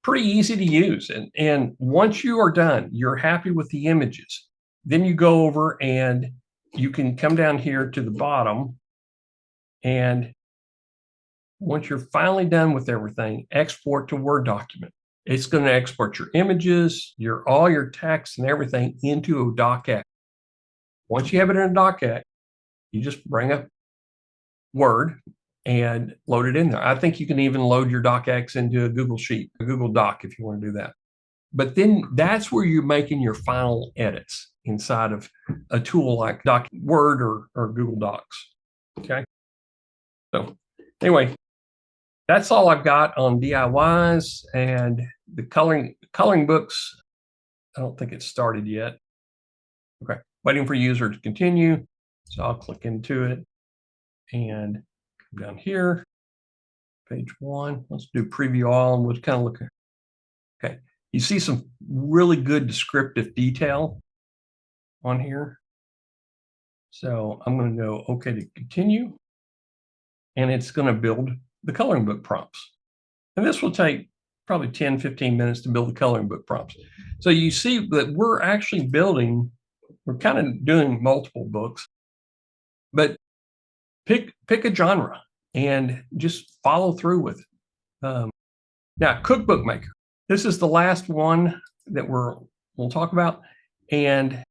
pretty easy to use. And once you are done, you're happy with the images, then you go over and you can come down here to the bottom. And once you're finally done with everything, export to Word document. It's going to export your images, all your text and everything into a docx. Once you have it in a docx, you just bring up Word and load it in there. I think you can even load your docx into a Google Sheet, a Google Doc if you want to do that. But then that's where you're making your final edits inside of a tool like Word or Google Docs. Okay. So anyway, that's all I've got on DIYs and the coloring books. I don't think it's started yet. Okay. Waiting for user to continue. So I'll click into it and come down here. Page 1. Let's do preview all and we'll kind of look at. Okay. You see some really good descriptive detail on here. So I'm going to go OK to continue. And it's going to build the coloring book prompts. And this will take probably 10, 15 minutes to build the coloring book prompts. So you see that we're actually we're kind of doing multiple books, but pick a genre and just follow through with it. Now, Cookbook Maker. This is the last one that we'll talk about. And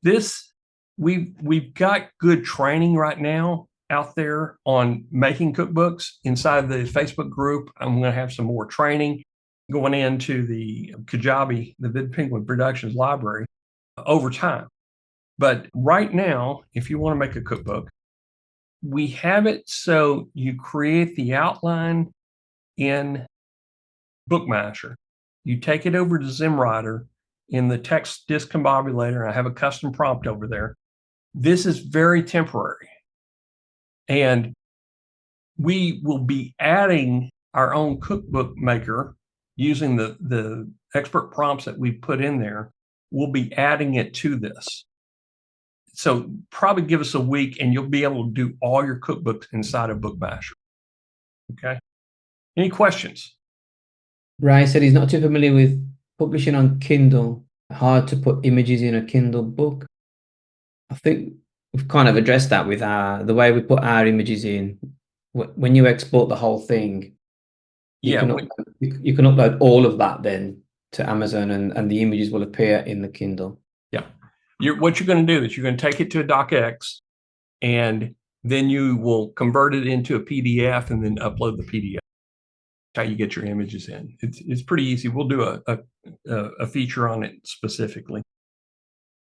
this, we've got good training right now out there on making cookbooks inside of the Facebook group. I'm going to have some more training going into the Kajabi, the Vid Penguin Productions library over time. But right now, if you want to make a cookbook, we have it so you create the outline in BookMasher. You take it over to ZimWriter in the text discombobulator. I have a custom prompt over there. This is very temporary. And we will be adding our own cookbook maker using the expert prompts that we put in there. We'll be adding it to this. So probably give us a week and you'll be able to do all your cookbooks inside of BookMasher. Okay. Any questions? Ray said he's not too familiar with publishing on Kindle. Hard to put images in a Kindle book. I think we've kind of addressed that with the way we put our images in. When you export the whole thing, you can upload all of that then to Amazon, and the images will appear in the Kindle. Yeah. What you're going to do is you're going to take it to a docx, and then you will convert it into a PDF and then upload the PDF. How you get your images in. It's pretty easy. We'll do a feature on it specifically.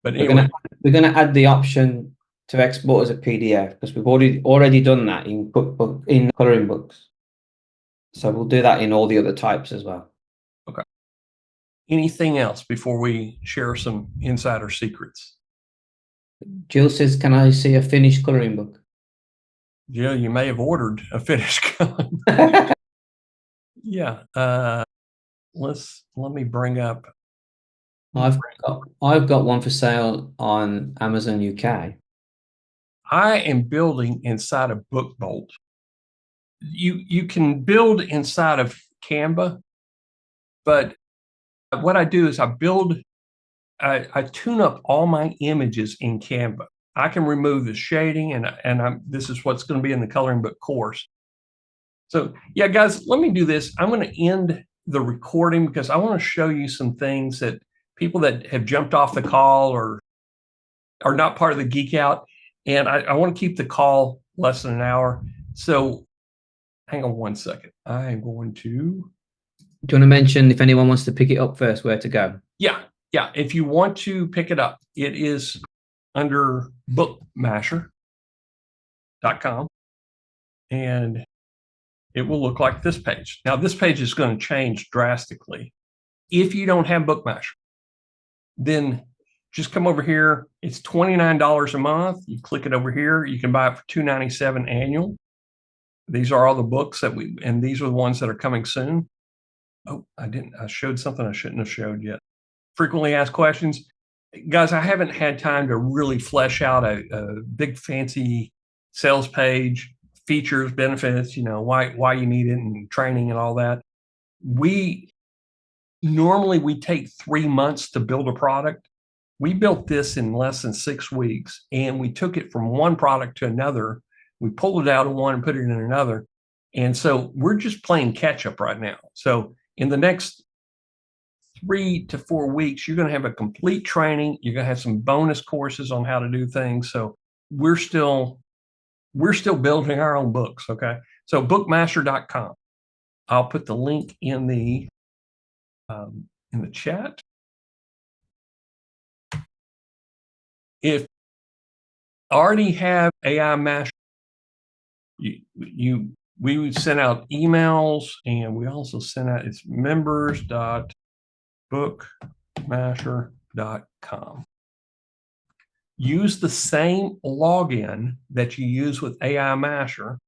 But anyway, we're going to add the option to export as a PDF because we've already done that in coloring books. So we'll do that in all the other types as well. Okay. Anything else before we share some insider secrets? Jill says, "Can I see a finished coloring book?" Jill, you may have ordered a finished coloring. Yeah. Let me bring up. I've got one for sale on Amazon UK. I am building inside of BookBolt. You can build inside of Canva, but what I do is I tune up all my images in Canva. I can remove the shading, and this is what's going to be in the coloring book course. So yeah, guys, let me do this. I'm going to end the recording because I want to show you some things that people that have jumped off the call or are not part of the Geek Out, and I want to keep the call less than an hour. So hang on one second. I'm going to. Do you want to mention if anyone wants to pick it up first, where to go? Yeah. If you want to pick it up, it is under BookMasher.com, and it will look like this page. Now, this page is going to change drastically. If you don't have BookMasher, then just come over here. It's $29 a month. You click it over here. You can buy it for $297 annual. These are all the books and these are the ones that are coming soon. Oh, I showed something I shouldn't have showed yet. Frequently asked questions. Guys, I haven't had time to really flesh out a big fancy sales page, features, benefits, why you need it and training and all that. Normally we take 3 months to build a product. We built this in less than 6 weeks, and we took it from one product to another. We pulled it out of one and put it in another. And so we're just playing catch up right now. So in the next 3 to 4 weeks, you're going to have a complete training. You're going to have some bonus courses on how to do things. So we're still building our own books. Okay. So bookmaster.com. I'll put the link in the chat. If already have AI Master, we would send out emails, and we also send out, it's members.bookmasher.com. Use the same login that you use with AI Master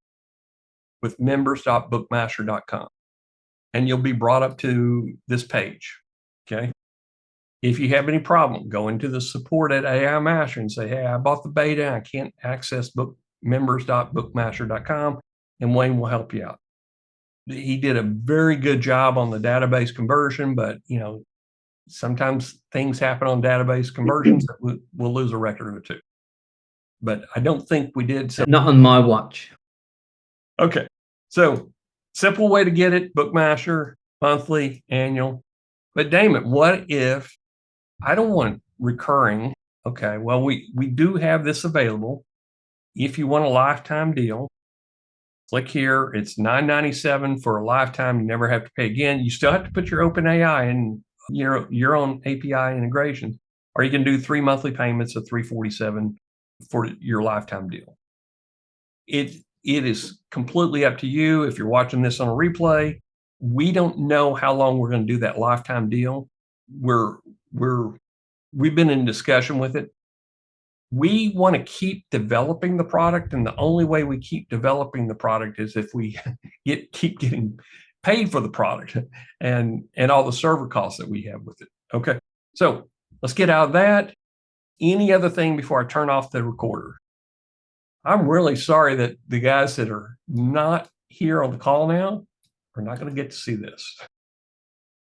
with members.bookmasher.com, and you'll be brought up to this page. Okay. If you have any problem, go into the support at AI Master and say, "Hey, I bought the beta. I can't access members.bookmasher.com," and Wayne will help you out. He did a very good job on the database conversion, but sometimes things happen on database conversions that we'll lose a record or two. But I don't think we did. So not on my watch. Okay. So simple way to get it, BookMasher, monthly, annual. But Damon, what if I don't want recurring? Okay, well, we do have this available. If you want a lifetime deal, click here. It's $9.97 for a lifetime. You never have to pay again. You still have to put your OpenAI in your own API integration, or you can do 3 monthly payments of $347 for your lifetime deal. It is completely up to you. If you're watching this on a replay, we don't know how long we're going to do that lifetime deal. We're we've been in discussion with it. We want to keep developing the product, and the only way we keep developing the product is if we keep getting paid for the product and all the server costs that we have with it. Okay, so let's get out of that. Any other thing before I turn off the recorder? I'm really sorry that the guys that are not here on the call now are not going to get to see this.